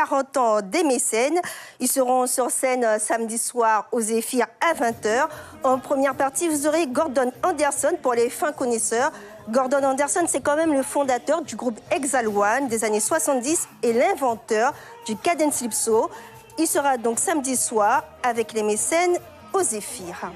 40 ans des mécènes. Ils seront sur scène samedi soir au Zéphyr à 20h. En première partie, vous aurez Gordon Anderson pour les fins connaisseurs. Gordon Anderson, c'est quand même le fondateur du groupe Exile One des années 70 et l'inventeur du Cadencecalypso. Il sera donc samedi soir avec les mécènes au Zéphyr.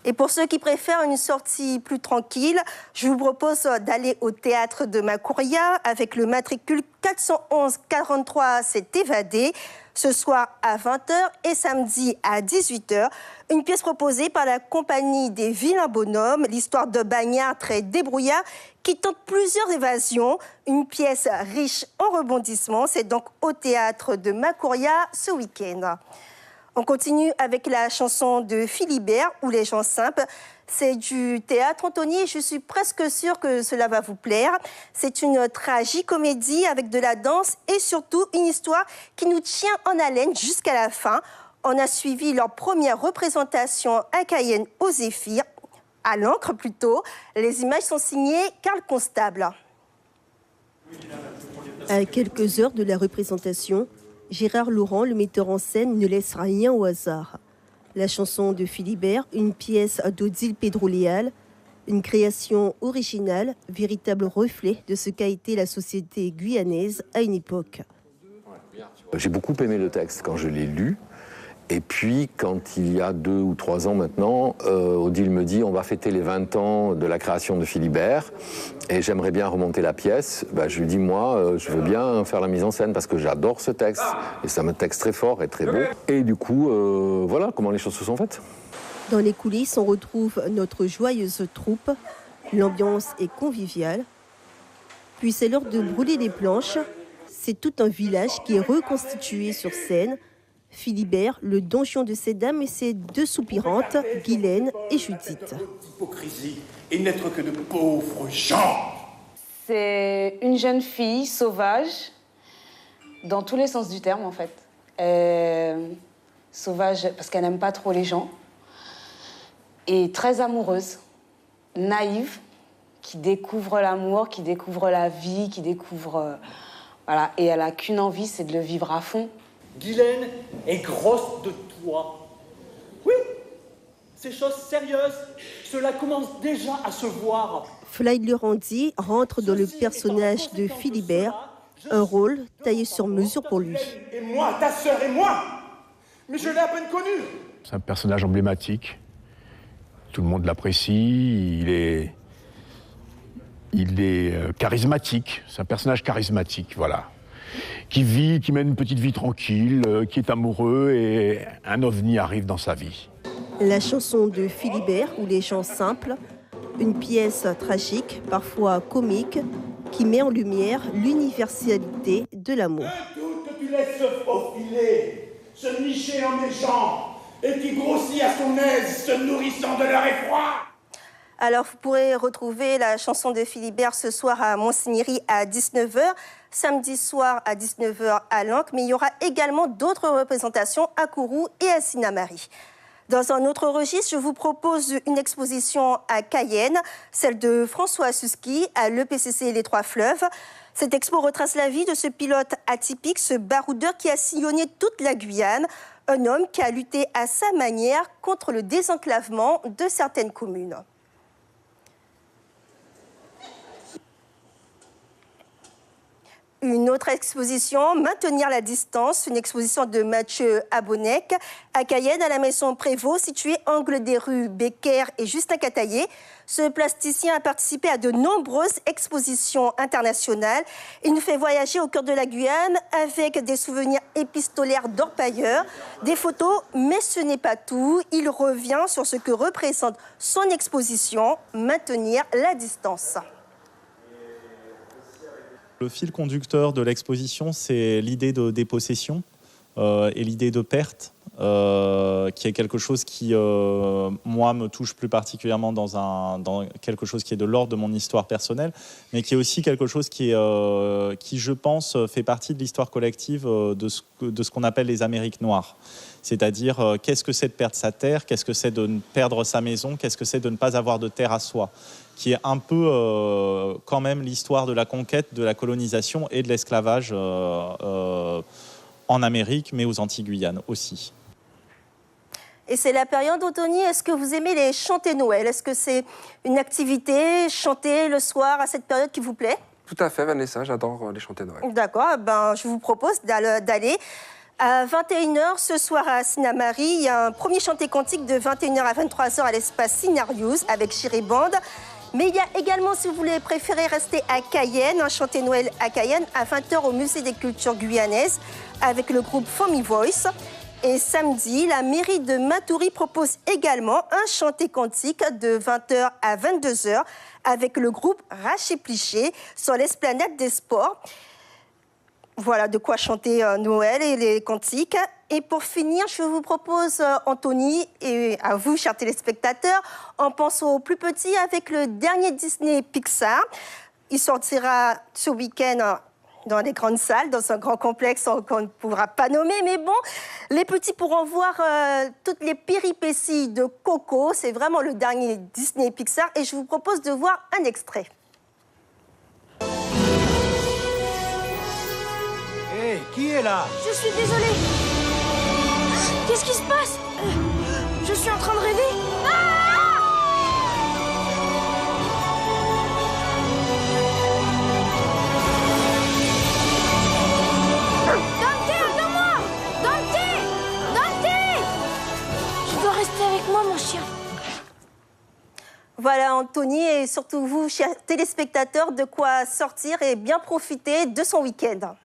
Et pour ceux qui préfèrent une sortie plus tranquille, je vous propose d'aller au théâtre de Macouria avec le matricule 411 43, c'est évadé. Ce soir à 20h et samedi à 18h, une pièce proposée par la compagnie des Vilains Bonhommes, l'histoire de bagnards très débrouillards qui tentent plusieurs évasions. Une pièce riche en rebondissements, c'est donc au théâtre de Macouria ce week-end. On continue avec la chanson de Philibert ou Les gens simples. C'est du théâtre, Anthony, je suis presque sûre que cela va vous plaire. C'est une tragicomédie avec de la danse et surtout une histoire qui nous tient en haleine jusqu'à la fin. On a suivi leur première représentation à Cayenne au Zéphyr, à l'encre plutôt. Les images sont signées Carl Constable. À quelques heures de la représentation, Gérard Laurent, le metteur en scène, ne laisse rien au hasard. La chanson de Philibert, une pièce d'Odile Pedro-Léal, une création originale, véritable reflet de ce qu'a été la société guyanaise à une époque. J'ai beaucoup aimé le texte quand je l'ai lu. Et puis, quand il y a 2 ou 3 ans maintenant, Odile me dit on va fêter les 20 ans de la création de Philibert et j'aimerais bien remonter la pièce. Je lui dis moi, je veux bien faire la mise en scène parce que j'adore ce texte et c'est un texte très fort et très beau. Et du coup, voilà comment les choses se sont faites. Dans les coulisses, on retrouve notre joyeuse troupe. L'ambiance est conviviale. Puis c'est l'heure de brûler les planches. C'est tout un village qui est reconstitué sur scène. Philibert, le donjon de ces dames et ses 2 soupirantes, Guylaine et Judith. Hypocrisie et n'être que de pauvres gens. C'est une jeune fille sauvage, dans tous les sens du terme en fait. Sauvage parce qu'elle n'aime pas trop les gens. Et très amoureuse, naïve, qui découvre l'amour, qui découvre la vie, qui découvre... voilà. Et elle n'a qu'une envie, c'est de le vivre à fond. Guylaine est grosse de toi. Oui, ces choses sérieuses, cela commence déjà à se voir. Fly Lurandi rentre dans le personnage de Philibert, un rôle taillé sur mesure pour lui. Et moi, ta sœur et moi, mais je l'ai à peine connu. C'est un personnage emblématique. Tout le monde l'apprécie. Il est charismatique. C'est un personnage charismatique, voilà. Qui vit, qui mène une petite vie tranquille, qui est amoureux et un ovni arrive dans sa vie. La chanson de Philibert ou Les gens simples, une pièce tragique, parfois comique, qui met en lumière l'universalité de l'amour. Un doute que tu laisses se faufiler, se nicher en méchant, et qui grossit à son aise, se nourrissant de leur effroi. Alors, vous pourrez retrouver la chanson de Philibert ce soir à Monsigny à 19h, samedi soir à 19h à l'Ancre, mais il y aura également d'autres représentations à Kourou et à Sinnamary. Dans un autre registre, je vous propose une exposition à Cayenne, celle de François Suski à l'EPCC Les Trois Fleuves. Cette expo retrace la vie de ce pilote atypique, ce baroudeur qui a sillonné toute la Guyane, un homme qui a lutté à sa manière contre le désenclavement de certaines communes. Une autre exposition, Maintenir la distance, une exposition de Mathieu Abonnec à Cayenne, à la Maison Prévost, située angle des rues Becker et Justin Cataillé. Ce plasticien a participé à de nombreuses expositions internationales. Il nous fait voyager au cœur de la Guyane avec des souvenirs épistolaires d'orpailleurs, des photos, mais ce n'est pas tout. Il revient sur ce que représente son exposition, Maintenir la distance. Le fil conducteur de l'exposition, c'est l'idée de dépossession et l'idée de perte, qui est quelque chose qui, moi, me touche plus particulièrement dans quelque chose qui est de l'ordre de mon histoire personnelle, mais qui est aussi quelque chose qui, je pense, fait partie de l'histoire collective de ce qu'on appelle les Amériques noires. C'est-à-dire, qu'est-ce que c'est de perdre sa terre, qu'est-ce que c'est de perdre sa maison, qu'est-ce que c'est de ne pas avoir de terre à soi. qui est un peu quand même l'histoire de la conquête, de la colonisation et de l'esclavage en Amérique, mais aux Antilles-Guyane aussi. Et c'est la période, Anthony, est-ce que vous aimez les chanter Noël? Est-ce que c'est une activité, chanter le soir à cette période qui vous plaît? Tout à fait, Vanessa, j'adore les chanter Noël. D'accord, ben, je vous propose d'aller à 21h ce soir à Sinamari. Il y a un premier chanté cantique de 21h à 23h à l'espace Scenarios avec Chiribande. Mais il y a également, si vous voulez préférer rester à Cayenne, un chanté Noël à Cayenne à 20h au Musée des Cultures Guyanaises avec le groupe Foamy Voice. Et samedi, la mairie de Matoury propose également un chanté cantique de 20h à 22h avec le groupe Raché-Pliché sur l'esplanade des sports. Voilà de quoi chanter Noël et les cantiques. Et pour finir, je vous propose, Anthony, et à vous, chers téléspectateurs, on pense aux plus petits avec le dernier Disney Pixar. Il sortira ce week-end dans les grandes salles, dans un grand complexe qu'on ne pourra pas nommer. Mais bon, les petits pourront voir toutes les péripéties de Coco. C'est vraiment le dernier Disney Pixar. Et je vous propose de voir un extrait. Hé, qui est là? Je suis désolée. Qu'est-ce qui se passe? Je suis en train de rêver. Dante, attends-moi! Dante! Dante! Tu dois rester avec moi, mon chien. Voilà, Anthony, et surtout vous, chers téléspectateurs, de quoi sortir et bien profiter de son week-end.